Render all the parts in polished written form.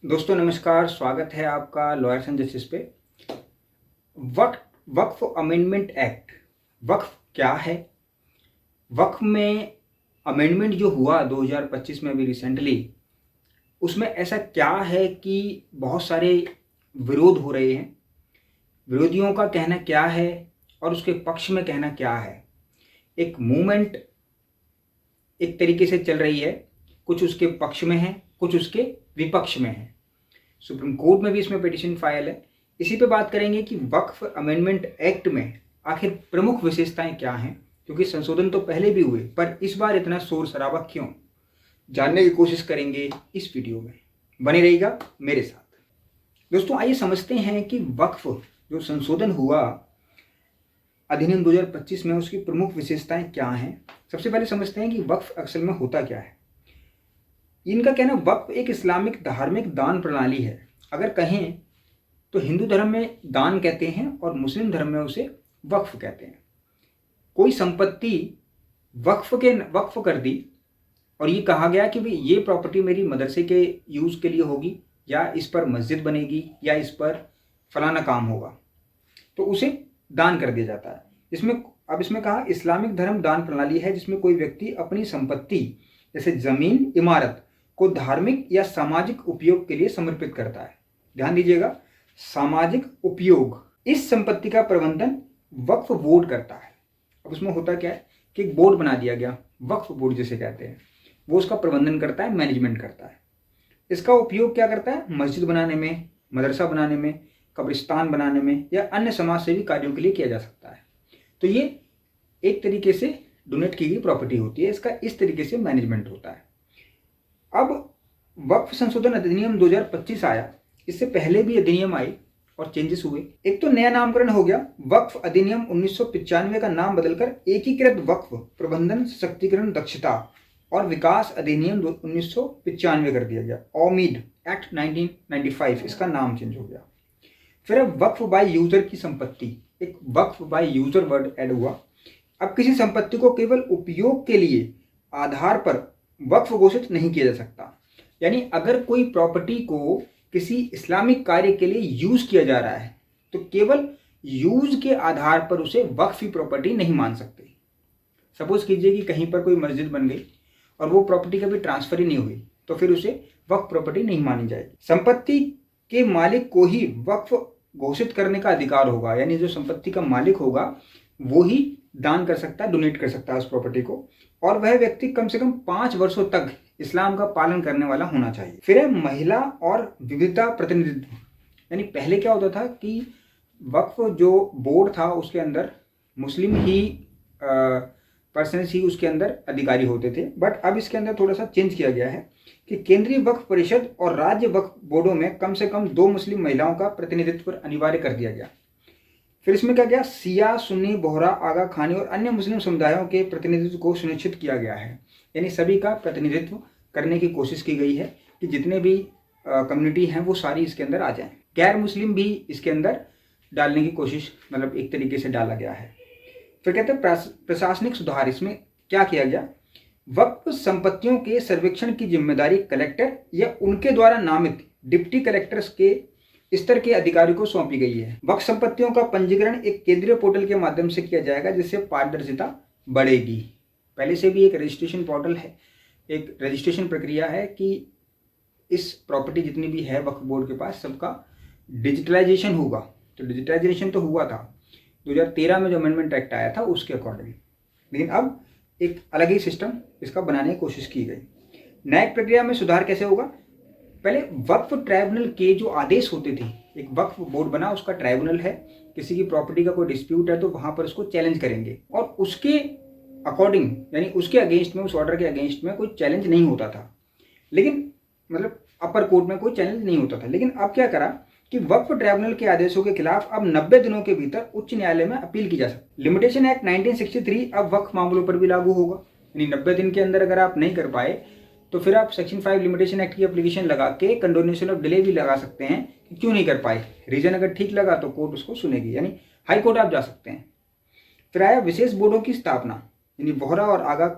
दोस्तों नमस्कार, स्वागत है आपका लॉयर्स एंड जस्टिस पे। वक्फ अमेंडमेंट एक्ट, वक्फ क्या है? वक्फ में अमेंडमेंट जो हुआ 2025 में अभी रिसेंटली, उसमें ऐसा क्या है कि बहुत सारे विरोध हो रहे हैं। विरोधियों का कहना क्या है और उसके पक्ष में कहना क्या है। एक मूवमेंट एक तरीके से चल रही है, कुछ उसके पक्ष में है, कुछ उसके विपक्ष में है। सुप्रीम कोर्ट में भी इसमें पिटीशन फाइल है। इसी पे बात करेंगे कि वक्फ अमेंडमेंट एक्ट में आखिर प्रमुख विशेषताएं क्या हैं, क्योंकि संशोधन तो पहले भी हुए, पर इस बार इतना शोर शराबा क्यों, जानने की कोशिश करेंगे इस वीडियो में। बने रहिएगा मेरे साथ। दोस्तों आइए समझते हैं कि वक्फ जो संशोधन हुआ अधिनियम 2025 में, उसकी प्रमुख विशेषताएं क्या हैं। सबसे पहले समझते हैं कि वक्फ असल में होता क्या है। इनका कहना वक्फ एक इस्लामिक धार्मिक दान प्रणाली है। अगर कहें तो हिंदू धर्म में दान कहते हैं और मुस्लिम धर्म में उसे वक्फ कहते हैं। कोई संपत्ति वक्फ कर दी और ये कहा गया कि भाई ये प्रॉपर्टी मेरी मदरसे के यूज़ के लिए होगी, या इस पर मस्जिद बनेगी, या इस पर फलाना काम होगा, तो उसे दान कर दिया जाता है। इसमें कहा इस्लामिक धर्म दान प्रणाली है जिसमें कोई व्यक्ति अपनी संपत्ति जैसे जमीन, इमारत को धार्मिक या सामाजिक उपयोग के लिए समर्पित करता है। ध्यान दीजिएगा, सामाजिक उपयोग। इस संपत्ति का प्रबंधन वक्फ बोर्ड करता है। अब उसमें होता क्या है कि एक बोर्ड बना दिया गया, वक्फ बोर्ड जिसे कहते हैं, वो उसका प्रबंधन करता है, मैनेजमेंट करता है। इसका उपयोग क्या करता है? मस्जिद बनाने में, मदरसा बनाने में, कब्रिस्तान बनाने में, या अन्य समाज सेवी कार्यों के लिए किया जा सकता है। तो ये एक तरीके से डोनेट की गई प्रॉपर्टी होती है, इसका इस तरीके से मैनेजमेंट होता है। अब वक्फ संशोधन अधिनियम 2025 आया, इससे पहले भी अधिनियम आई और चेंजेस हुए। एक तो नया नामकरण हो गया, वक्फ अधिनियम 1995 का नाम बदलकर एकीकृत वक्फ प्रबंधन सशक्तिकरण दक्षता और विकास अधिनियम 1995 कर दिया गया। ओमीड एक्ट 1995, इसका नाम चेंज हो गया। फिर अब वक्फ बाय यूजर की संपत्ति, एक वक्फ बाय यूजर वर्ड ऐड हुआ। अब किसी संपत्ति को केवल उपयोग के लिए आधार पर वक्फ घोषित नहीं किया जा सकता। यानी अगर कोई प्रॉपर्टी को किसी इस्लामिक कार्य के लिए यूज किया जा रहा है तो केवल यूज के आधार पर उसे वक्फी प्रॉपर्टी नहीं मान सकते। सपोज कीजिए कि कहीं पर कोई मस्जिद बन गई और वो प्रॉपर्टी कभी ट्रांसफर ही नहीं हुई, तो फिर उसे वक्फ प्रॉपर्टी नहीं मानी जाएगी। संपत्ति के मालिक को ही वक्फ घोषित करने का अधिकार होगा। यानी जो संपत्ति का मालिक होगा वो ही दान कर सकता है, डोनेट कर सकता है उस प्रॉपर्टी को, और वह व्यक्ति कम से कम 5 वर्षों तक इस्लाम का पालन करने वाला होना चाहिए। फिर है महिला और विविधता प्रतिनिधित्व। यानी पहले क्या होता था कि वक्फ जो बोर्ड था उसके अंदर मुस्लिम ही पर्सन्स ही उसके अंदर अधिकारी होते थे, बट अब इसके अंदर थोड़ा सा चेंज किया गया है कि केंद्रीय वक्फ परिषद और राज्य वक्फ बोर्डों में कम से कम 2 मुस्लिम महिलाओं का प्रतिनिधित्व अनिवार्य कर दिया गया। फिर इसमें क्या गया, सिया, सुन्नी, बोहरा, आगा खानी और अन्य मुस्लिम समुदायों के प्रतिनिधित्व को सुनिश्चित किया गया है। यानी सभी का प्रतिनिधित्व करने की कोशिश की गई है कि जितने भी कम्युनिटी हैं वो सारी इसके अंदर आ जाएं। गैर मुस्लिम भी इसके अंदर डालने की कोशिश, मतलब एक तरीके से डाला गया है। फिर कहते हैं प्रशासनिक सुधार। इसमें क्या किया गया, वक्फ संपत्तियों के सर्वेक्षण की जिम्मेदारी कलेक्टर या उनके द्वारा नामित डिप्टी कलेक्टर्स के स्तर के अधिकारी को सौंपी गई है। वक्फ संपत्तियों का पंजीकरण एक केंद्रीय पोर्टल के माध्यम से किया जाएगा जिससे पारदर्शिता बढ़ेगी। पहले से भी एक रजिस्ट्रेशन पोर्टल है, एक रजिस्ट्रेशन प्रक्रिया है कि इस प्रॉपर्टी जितनी भी है वक्फ बोर्ड के पास सबका डिजिटलाइजेशन होगा। तो डिजिटलाइजेशन तो हुआ था 2013 में जो अमेंडमेंट एक्ट आया था उसके अकॉर्डिंग, लेकिन अब एक अलग ही सिस्टम इसका बनाने की कोशिश की गई। न्यायिक प्रक्रिया में सुधार कैसे होगा, पहले वक्फ ट्राइब्यूनल के जो आदेश होते थे, एक वक्फ बोर्ड बना, उसका ट्राइब्यूनल है, किसी की प्रॉपर्टी का कोई डिस्प्यूट है तो वहां पर उसको चैलेंज करेंगे और उसके अकॉर्डिंग, यानी उसके अगेंस्ट में, उस ऑर्डर के अगेंस्ट में कोई चैलेंज नहीं होता था। लेकिन मतलब अपर कोर्ट में कोई चैलेंज नहीं होता था। लेकिन अब क्या करा कि वक्फ ट्राइब्यूनल के आदेशों के खिलाफ अब 90 दिनों के भीतर उच्च न्यायालय में अपील की जा सकती। लिमिटेशन एक्ट 1963 अब वक्फ मामलों पर भी लागू होगा। यानी 90 दिन के अंदर अगर आप नहीं कर पाए तो फिर आप सेक्शन 5 लिमिटेशन एक्ट की एप्लीकेशन लगा के कंडोनेशन ऑफ डिले भी लगा सकते हैं कि क्यों नहीं कर पाए। रीजन अगर ठीक लगा तो कोर्ट उसको सुनेगी, यानी हाई कोर्ट आप जा सकते हैं। फिर आया विशेष बोर्डों की स्थापना, यानी बोहरा और आगा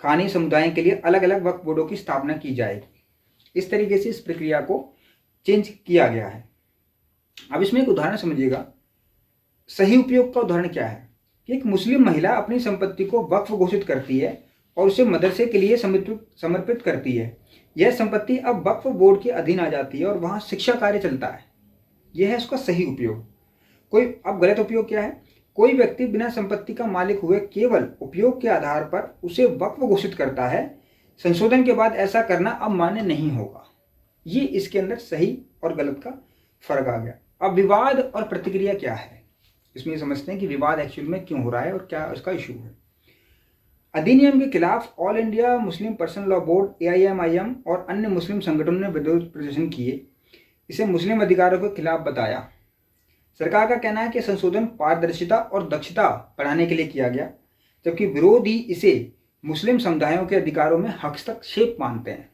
खानी समुदाय के लिए अलग अलग वक्फ बोर्डों की स्थापना की जाएगी। इस तरीके से इस प्रक्रिया को चेंज किया गया है। अब इसमें एक उदाहरण समझिएगा। सही उपयोग का उदाहरण क्या है कि एक मुस्लिम महिला अपनी संपत्ति को वक्फ घोषित करती है और उसे मदरसे के लिए समर्पित करती है। यह संपत्ति अब वक्फ बोर्ड के अधीन आ जाती है और वहाँ शिक्षा कार्य चलता है। यह है उसका सही उपयोग। अब गलत उपयोग क्या है? कोई व्यक्ति बिना संपत्ति का मालिक हुए केवल उपयोग के आधार पर उसे वक्फ घोषित करता है। संशोधन के बाद ऐसा करना अब मान्य नहीं होगा। ये इसके अंदर सही और गलत का फर्क आ गया। अब विवाद और प्रतिक्रिया क्या है, इसमें समझते हैं कि विवाद एक्चुअल में क्यों हो रहा है और क्या उसका इशू है। अधिनियम के खिलाफ all India Muslim personal law board AIMIM और अन्य मुस्लिम संगठनों ने विरोध प्रदर्शन किए। इसे मुस्लिम अधिकारों के खिलाफ बताया। सरकार का कहना है कि संशोधन पारदर्शिता और दक्षता बढ़ाने के लिए किया गया, जबकि विरोधी इसे मुस्लिम समुदायों के अधिकारों में हस्तक्षेप मानते हैं।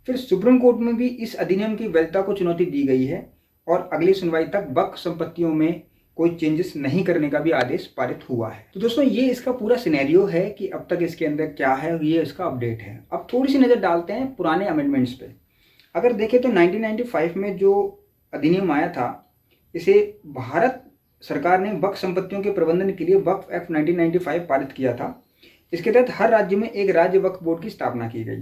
फिर सुप्रीम कोर्ट में भी इस अधिनियम की वैधता को चुनौती दी गई है और अगली सुनवाई तक वक्फ संपत्तियों में कोई चेंजेस नहीं करने का भी आदेश पारित हुआ है। तो दोस्तों ये इसका पूरा सिनेरियो है कि अब तक इसके अंदर क्या है और ये इसका अपडेट है। अब थोड़ी सी नज़र डालते हैं पुराने अमेंडमेंट्स पे। अगर देखें तो 1995 में जो अधिनियम आया था, इसे भारत सरकार ने वक्फ संपत्तियों के प्रबंधन के लिए वक्फ एक्ट 1995 पारित किया था। इसके तहत हर राज्य में एक राज्य वक्फ बोर्ड की स्थापना की गई।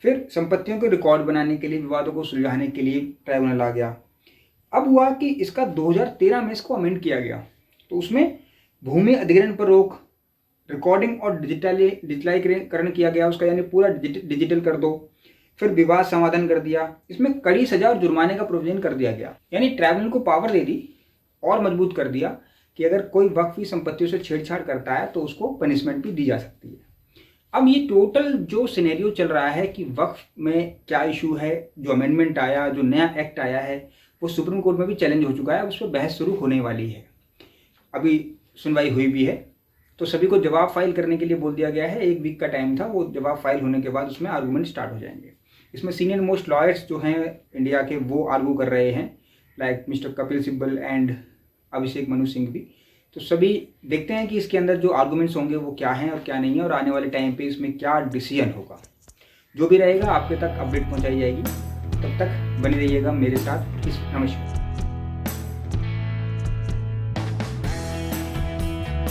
फिर संपत्तियों के रिकॉर्ड बनाने के लिए, विवादों को सुलझाने के लिए ट्राइब्यूनल आ गया। अब हुआ कि इसका 2013 में इसको अमेंड किया गया, तो उसमें भूमि अधिग्रहण पर रोक, रिकॉर्डिंग और डिजिटलीकरण किया गया उसका, यानी पूरा डिजिटल कर दो। फिर विवाद समाधान कर दिया। इसमें कड़ी सजा और जुर्माने का प्रोविजन कर दिया गया, यानी ट्राइब्यूनल को पावर दे दी और मजबूत कर दिया कि अगर कोई वक्फ की संपत्तियों से छेड़छाड़ करता है तो उसको पनिशमेंट भी दी जा सकती है। अब ये टोटल जो सिनेरियो चल रहा है कि वक्फ में क्या इशू है, जो अमेंडमेंट आया, जो नया एक्ट आया है, वो सुप्रीम कोर्ट में भी चैलेंज हो चुका है। उस पर बहस शुरू होने वाली है। अभी सुनवाई हुई भी है, तो सभी को जवाब फाइल करने के लिए बोल दिया गया है। 1 वीक का टाइम था। वो जवाब फाइल होने के बाद उसमें आर्गूमेंट स्टार्ट हो जाएंगे। इसमें सीनियर मोस्ट लॉयर्स जो हैं इंडिया के, वो आर्गू कर रहे हैं, like mister Kapil Sibal and Abhishek Manu Singh भी। तो सभी देखते हैं कि इसके अंदर जो आर्गूमेंट्स होंगे वो क्या हैं और क्या नहीं है, और आने वाले टाइम पे इसमें क्या डिसीजन होगा। जो भी रहेगा आपके तक अपडेट पहुंचाई जाएगी। तब तक बने रहिएगा मेरे साथ। नमस्कार।